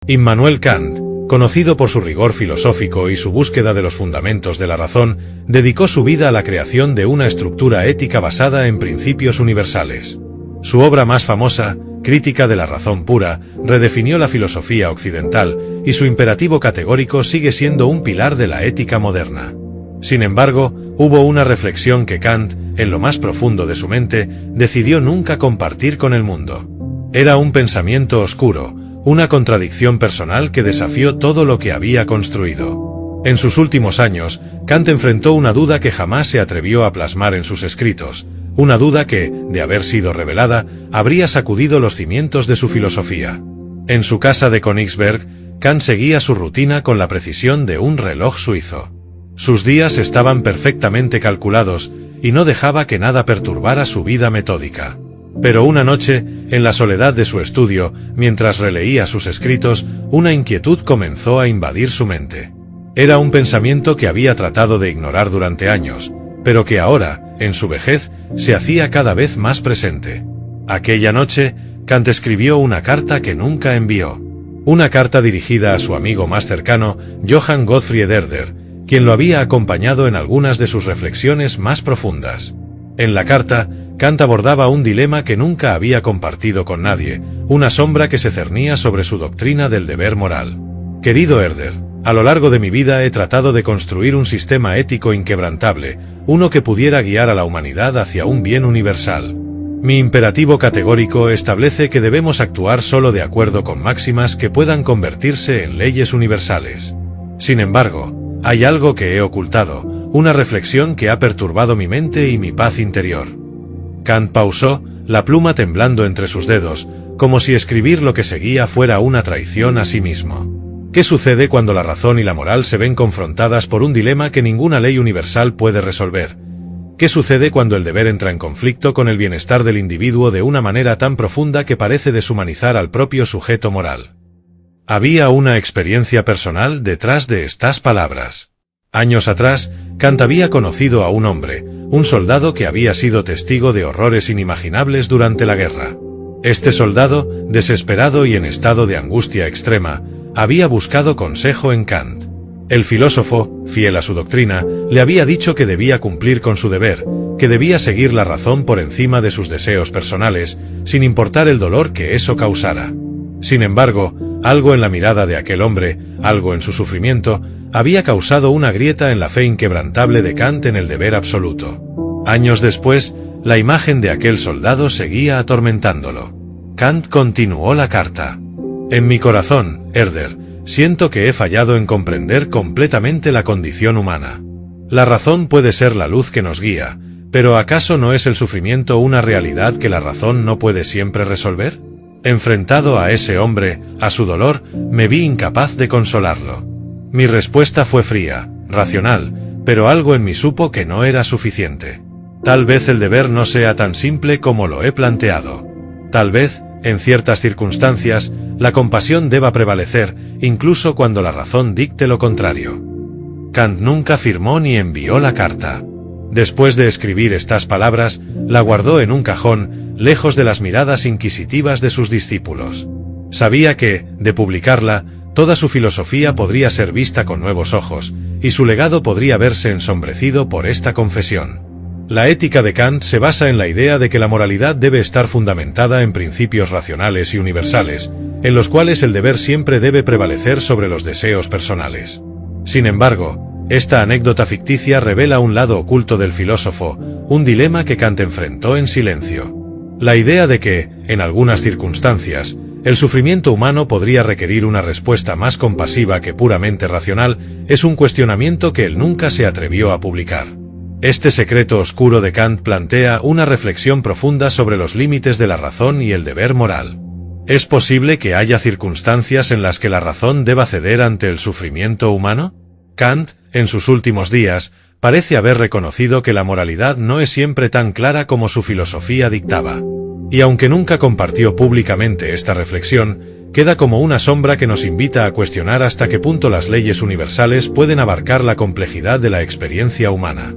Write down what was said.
Immanuel Kant, conocido por su rigor filosófico y su búsqueda de los fundamentos de la razón, dedicó su vida a la creación de una estructura ética basada en principios universales. Su obra más famosa, Crítica de la razón pura, redefinió la filosofía occidental, y su imperativo categórico sigue siendo un pilar de la ética moderna. Sin embargo, hubo una reflexión que Kant, en lo más profundo de su mente, decidió nunca compartir con el mundo. Era un pensamiento oscuro, una contradicción personal que desafió todo lo que había construido. En sus últimos años, Kant enfrentó una duda que jamás se atrevió a plasmar en sus escritos, una duda que, de haber sido revelada, habría sacudido los cimientos de su filosofía. En su casa de Königsberg, Kant seguía su rutina con la precisión de un reloj suizo. Sus días estaban perfectamente calculados, y no dejaba que nada perturbara su vida metódica. Pero una noche, en la soledad de su estudio, mientras releía sus escritos, una inquietud comenzó a invadir su mente. Era un pensamiento que había tratado de ignorar durante años, pero que ahora, en su vejez, se hacía cada vez más presente. Aquella noche, Kant escribió una carta que nunca envió. Una carta dirigida a su amigo más cercano, Johann Gottfried Herder, quien lo había acompañado en algunas de sus reflexiones más profundas. En la carta, Kant abordaba un dilema que nunca había compartido con nadie, una sombra que se cernía sobre su doctrina del deber moral. Querido Herder, a lo largo de mi vida he tratado de construir un sistema ético inquebrantable, uno que pudiera guiar a la humanidad hacia un bien universal. Mi imperativo categórico establece que debemos actuar solo de acuerdo con máximas que puedan convertirse en leyes universales. Sin embargo, hay algo que he ocultado, una reflexión que ha perturbado mi mente y mi paz interior. Kant pausó, la pluma temblando entre sus dedos, como si escribir lo que seguía fuera una traición a sí mismo. ¿Qué sucede cuando la razón y la moral se ven confrontadas por un dilema que ninguna ley universal puede resolver? ¿Qué sucede cuando el deber entra en conflicto con el bienestar del individuo de una manera tan profunda que parece deshumanizar al propio sujeto moral? Había una experiencia personal detrás de estas palabras. Años atrás, Kant había conocido a un hombre, un soldado que había sido testigo de horrores inimaginables durante la guerra. Este soldado, desesperado y en estado de angustia extrema, había buscado consejo en Kant. El filósofo, fiel a su doctrina, le había dicho que debía cumplir con su deber, que debía seguir la razón por encima de sus deseos personales, sin importar el dolor que eso causara. Sin embargo, algo en la mirada de aquel hombre, algo en su sufrimiento, había causado una grieta en la fe inquebrantable de Kant en el deber absoluto. Años después, la imagen de aquel soldado seguía atormentándolo. Kant continuó la carta. En mi corazón, Herder, siento que he fallado en comprender completamente la condición humana. La razón puede ser la luz que nos guía, pero ¿acaso no es el sufrimiento una realidad que la razón no puede siempre resolver? Enfrentado a ese hombre, a su dolor, me vi incapaz de consolarlo. Mi respuesta fue fría, racional, pero algo en mí supo que no era suficiente. Tal vez el deber no sea tan simple como lo he planteado. Tal vez, en ciertas circunstancias, la compasión deba prevalecer, incluso cuando la razón dicte lo contrario. Kant nunca firmó ni envió la carta. Después de escribir estas palabras, la guardó en un cajón, lejos de las miradas inquisitivas de sus discípulos. Sabía que, de publicarla, toda su filosofía podría ser vista con nuevos ojos, y su legado podría verse ensombrecido por esta confesión. La ética de Kant se basa en la idea de que la moralidad debe estar fundamentada en principios racionales y universales, en los cuales el deber siempre debe prevalecer sobre los deseos personales. Sin embargo, esta anécdota ficticia revela un lado oculto del filósofo, un dilema que Kant enfrentó en silencio. La idea de que, en algunas circunstancias, el sufrimiento humano podría requerir una respuesta más compasiva que puramente racional, es un cuestionamiento que él nunca se atrevió a publicar. Este secreto oscuro de Kant plantea una reflexión profunda sobre los límites de la razón y el deber moral. ¿Es posible que haya circunstancias en las que la razón deba ceder ante el sufrimiento humano? Kant, en sus últimos días, parece haber reconocido que la moralidad no es siempre tan clara como su filosofía dictaba. Y aunque nunca compartió públicamente esta reflexión, queda como una sombra que nos invita a cuestionar hasta qué punto las leyes universales pueden abarcar la complejidad de la experiencia humana.